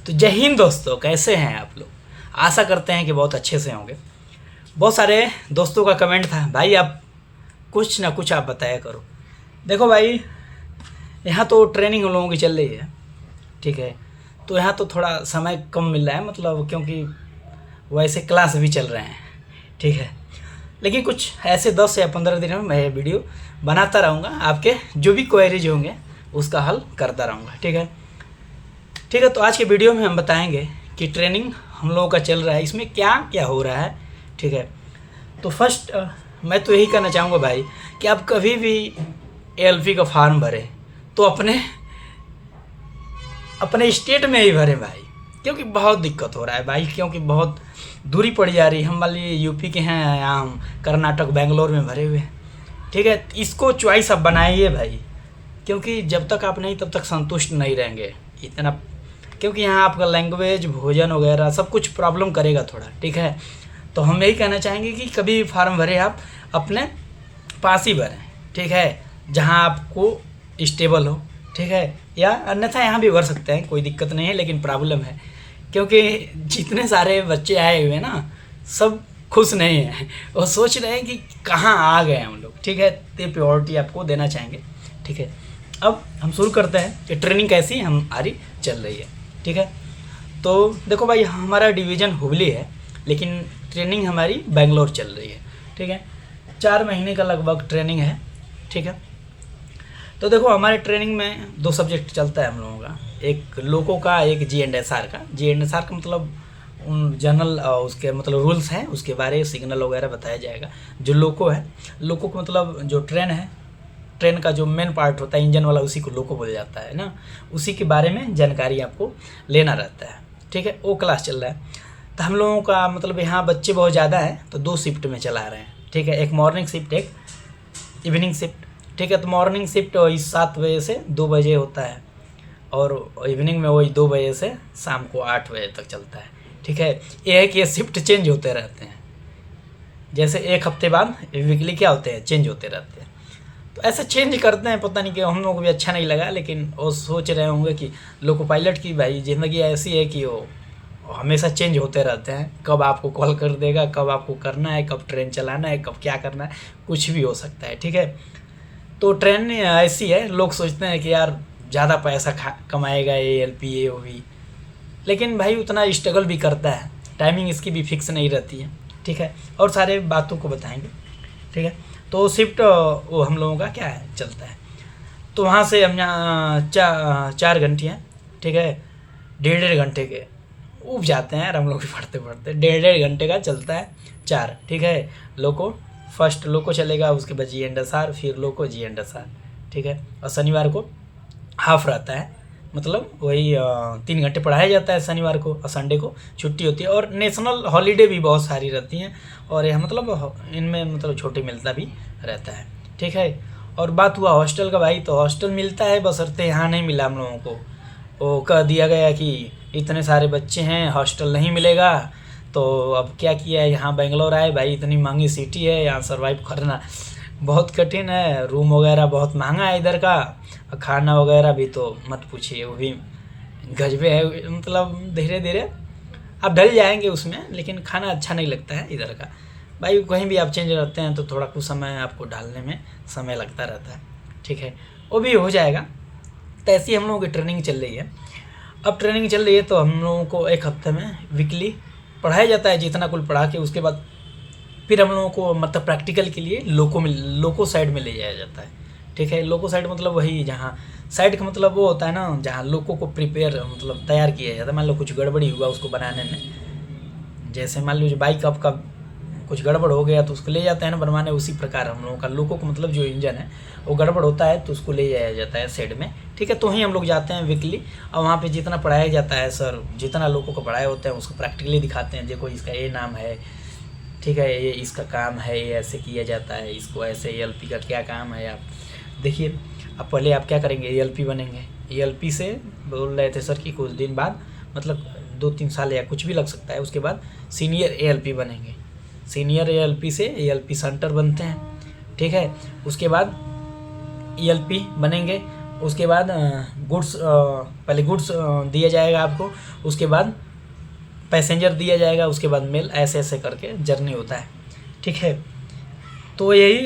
तो जय हिंद दोस्तों, कैसे हैं आप लोग। आशा करते हैं कि बहुत अच्छे से होंगे। बहुत सारे दोस्तों का कमेंट था, भाई आप कुछ ना कुछ आप बताया करो। देखो भाई, यहाँ तो ट्रेनिंग हम लोगों की चल रही है, ठीक है। तो यहाँ तो थोड़ा समय कम मिल रहा है, मतलब क्योंकि वैसे क्लास भी चल रहे हैं, ठीक है। लेकिन कुछ ऐसे 10 या 15 दिन में मैं वीडियो बनाता रहूँगा, आपके जो भी क्वेरीज होंगे उसका हल करता रहूँगा, ठीक है। ठीक है, तो आज के वीडियो में हम बताएंगे कि ट्रेनिंग हम लोगों का चल रहा है, इसमें क्या क्या हो रहा है, ठीक है। तो फर्स्ट मैं तो यही कहना चाहूँगा भाई कि आप कभी भी एएलपी का फॉर्म भरें तो अपने स्टेट में ही भरें भाई, क्योंकि बहुत दिक्कत हो रहा है भाई, क्योंकि बहुत दूरी पड़ जा रही है। हम मान लीजिए यूपी के हैं, यहाँ हम कर्नाटक बेंगलोर में भरे हुए हैं, ठीक है। इसको चॉइस आप बनाइए भाई, क्योंकि जब तक आप नहीं तब तक संतुष्ट नहीं रहेंगे इतना, क्योंकि यहाँ आपका लैंग्वेज, भोजन वगैरह सब कुछ प्रॉब्लम करेगा थोड़ा, ठीक है। तो हम यही कहना चाहेंगे कि कभी भी फार्म भरें आप अपने पास ही भरें, ठीक है, जहाँ आपको स्टेबल हो, ठीक है। या अन्यथा यहाँ भी भर सकते हैं, कोई दिक्कत नहीं है, लेकिन प्रॉब्लम है क्योंकि जितने सारे बच्चे आए हुए हैं ना, सब खुश नहीं हैं, वो सोच रहे हैं कि कहाँ आ गए हम लोग, ठीक है। तो प्योरिटी आपको देना चाहेंगे, ठीक है। अब हम शुरू करते हैं कि ट्रेनिंग कैसी हमारी चल रही है, ठीक है। तो देखो भाई, हमारा डिवीज़न हुबली है, लेकिन ट्रेनिंग हमारी बेंगलोर चल रही है, ठीक है। 4 महीने का लगभग ट्रेनिंग है, ठीक है। तो देखो, हमारे ट्रेनिंग में 2 सब्जेक्ट चलता है हम लोगों का, एक लोको का, एक जी.एंड.एस.आर का। जी.एंड.एस.आर का मतलब उन जनरल उसके मतलब रूल्स हैं, उसके बारे सिग्नल वगैरह बताया जाएगा। जो लोको है, लोको का मतलब जो ट्रेन है, ट्रेन का जो मेन पार्ट होता है इंजन वाला, उसी को लोको बोला जाता है ना, उसी के बारे में जानकारी आपको लेना रहता है, ठीक है। वो क्लास चल रहा है। तो हम लोगों का मतलब यहाँ बच्चे बहुत ज़्यादा हैं, तो 2 शिफ्ट में चला रहे हैं, ठीक है। एक मॉर्निंग शिफ्ट, एक इवनिंग शिफ्ट, ठीक है। तो मॉर्निंग शिफ्ट वही 7 बजे से 2 बजे होता है, और इवनिंग में वही 2 बजे से शाम को 8 बजे तक चलता है, ठीक है। ये है कि ये शिफ्ट चेंज होते रहते हैं, जैसे एक हफ्ते बाद वीकली क्या होते हैं, चेंज होते रहते हैं। तो ऐसा चेंज करते हैं, पता नहीं कि हम लोगों को भी अच्छा नहीं लगा, लेकिन वो सोच रहे होंगे कि लोको पायलट की भाई ज़िंदगी ऐसी है कि वो हमेशा चेंज होते रहते हैं, कब आपको कॉल कर देगा, कब आपको करना है, कब ट्रेन चलाना है, कब क्या करना है, कुछ भी हो सकता है, ठीक है। तो ट्रेन ऐसी है, लोग सोचते हैं कि यार ज़्यादा पैसा कमाएगा ये एएलपी ये भी, लेकिन भाई उतना स्ट्रगल भी करता है, टाइमिंग इसकी भी फिक्स नहीं रहती है, ठीक है। और सारे बातों को बताएंगे, ठीक है। तो शिफ्ट वो हम लोगों का क्या है, चलता है। तो वहाँ से हम यहाँ 4 घंटे हैं, ठीक है। 1.5 घंटे के उब जाते हैं यार हम लोग भी पढ़ते पढ़ते। 1.5 घंटे का चलता है 4, ठीक है। लोको फर्स्ट लोको चलेगा, उसके बाद जी.एंड.एस.आर, फिर लोको जी.एंड.एस.आर, ठीक है। और शनिवार को हाफ रहता है, मतलब वही 3 घंटे पढ़ाया जाता है शनिवार को, और संडे को छुट्टी होती है। और नेशनल हॉलीडे भी बहुत सारी रहती हैं, और यह मतलब इनमें मतलब छुट्टी मिलता भी रहता है, ठीक है। और बात हुआ हॉस्टल का भाई, तो हॉस्टल मिलता है, बशर्ते यहाँ नहीं मिला हम लोगों को। वो कह दिया गया कि इतने सारे बच्चे हैं, हॉस्टल नहीं मिलेगा। तो अब क्या किया है, यहाँ बेंगलोर आए भाई, इतनी महंगी सिटी है, यहाँ सर्वाइव करना बहुत कठिन है, रूम वगैरह बहुत महंगा है इधर का, खाना वगैरह भी तो मत पूछिए, वो भी गजबे है। मतलब धीरे धीरे आप ढल जाएंगे उसमें, लेकिन खाना अच्छा नहीं लगता है इधर का भाई। कहीं भी आप चेंज रहते हैं तो थोड़ा कुछ समय आपको ढालने में समय लगता रहता है, ठीक है। वो भी हो जाएगा। तो ऐसी हम लोगों की ट्रेनिंग चल रही है। अब ट्रेनिंग चल रही है तो हम लोगों को एक हफ्ते में वीकली पढ़ाया जाता है, जितना कुल पढ़ा के उसके बाद फिर हम लोगों को मतलब प्रैक्टिकल के लिए लोको साइड में ले जाया जाता है, ठीक है। लोको साइड मतलब वही जहाँ साइड का मतलब वो होता है ना, जहाँ लोको को प्रिपेयर मतलब तैयार किया जाता है। मान लो कुछ गड़बड़ी हुआ उसको बनाने में, जैसे मान लो बाइक आपका कुछ गड़बड़ हो गया तो उसको ले जाते हैं ना बनवाने, उसी प्रकार हम लोगों का लोको को मतलब जो इंजन है वो गड़बड़ होता है तो उसको ले जाया जाता है साइड में, ठीक है। तो वहीं हम लोग जाते हैं वीकली, और वहाँ पे जितना पढ़ाया जाता है सर, जितना लोगों को पढ़ाए होते हैं उसको प्रैक्टिकली दिखाते हैं। देखो इसका ये नाम है, ठीक है, ये इसका काम है, ये ऐसे किया जाता है, इसको ऐसे एएलपी का क्या काम है। आप देखिए, अब पहले आप क्या करेंगे, एएलपी बनेंगे। एएलपी से बोल रहे थे सर कि कुछ दिन बाद मतलब 2-3 साल या कुछ भी लग सकता है, उसके बाद सीनियर एएलपी बनेंगे। सीनियर एएलपी से एएलपी सेंटर बनते हैं, ठीक है। उसके बाद एएलपी बनेंगे, उसके बाद गुड्स, पहले गुड्स दिया जाएगा आपको, उसके बाद पैसेंजर दिया जाएगा, उसके बाद मेल, ऐसे ऐसे करके जर्नी होता है। ठीक है, तो यही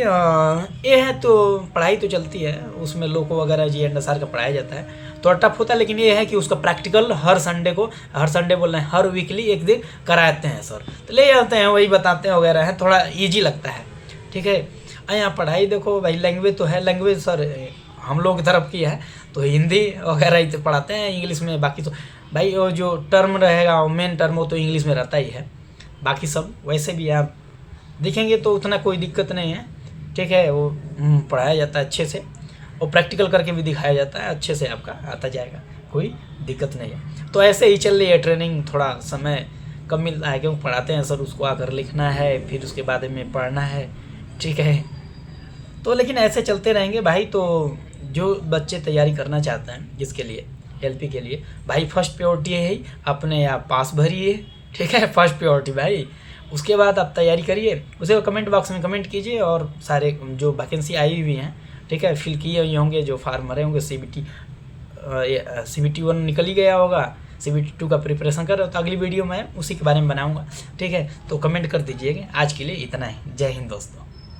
ये है। तो पढ़ाई तो चलती है, उसमें लोको वगैरह GNSR का पढ़ाया जाता है, तो टफ होता है, लेकिन ये है कि उसका प्रैक्टिकल हर संडे बोल रहे हैं, हर वीकली एक दिन कराते हैं सर, तो ले जाते हैं, वही बताते हैं वगैरह है, थोड़ा ईजी लगता है। ठीक है, यहाँ पढ़ाई देखो भाई, लैंग्वेज तो है, लैंग्वेज सर हम लोग की तरफ की है, तो हिंदी वगैरह ही तो पढ़ाते हैं, इंग्लिश में बाकी तो भाई वो जो टर्म रहेगा मेन टर्म वो तो इंग्लिश में रहता ही है, बाकी सब वैसे भी आप देखेंगे तो उतना कोई दिक्कत नहीं है। ठीक है, वो पढ़ाया जाता है अच्छे से, और प्रैक्टिकल करके भी दिखाया जाता है, अच्छे से आपका आता जाएगा, कोई दिक्कत नहीं है। तो ऐसे ही चल रही है ट्रेनिंग, थोड़ा समय कम मिलता है क्योंकि पढ़ाते हैं सर, उसको आकर लिखना है, फिर उसके बाद में पढ़ना है। ठीक है, तो लेकिन ऐसे चलते रहेंगे भाई। तो जो बच्चे तैयारी करना चाहते हैं इसके लिए, LP के लिए भाई, फर्स्ट प्रायोरिटी है ही अपने आप पास भरिए। ठीक है, फर्स्ट प्रायोरिटी भाई, उसके बाद आप तैयारी करिए, उसे कमेंट बॉक्स में कमेंट कीजिए, और सारे जो वैकेंसी आई हुई हैं, ठीक है, फिल किए हुए होंगे, जो फार्म भरे होंगे, CBT 1 निकल ही गया होगा, CBT 2 का प्रिपरेशन कर रहे हो, तो अगली वीडियो में उसी के बारे में बनाऊंगा। ठीक है, तो कमेंट कर दीजिएगा। आज के लिए इतना ही, जय हिंद दोस्तों।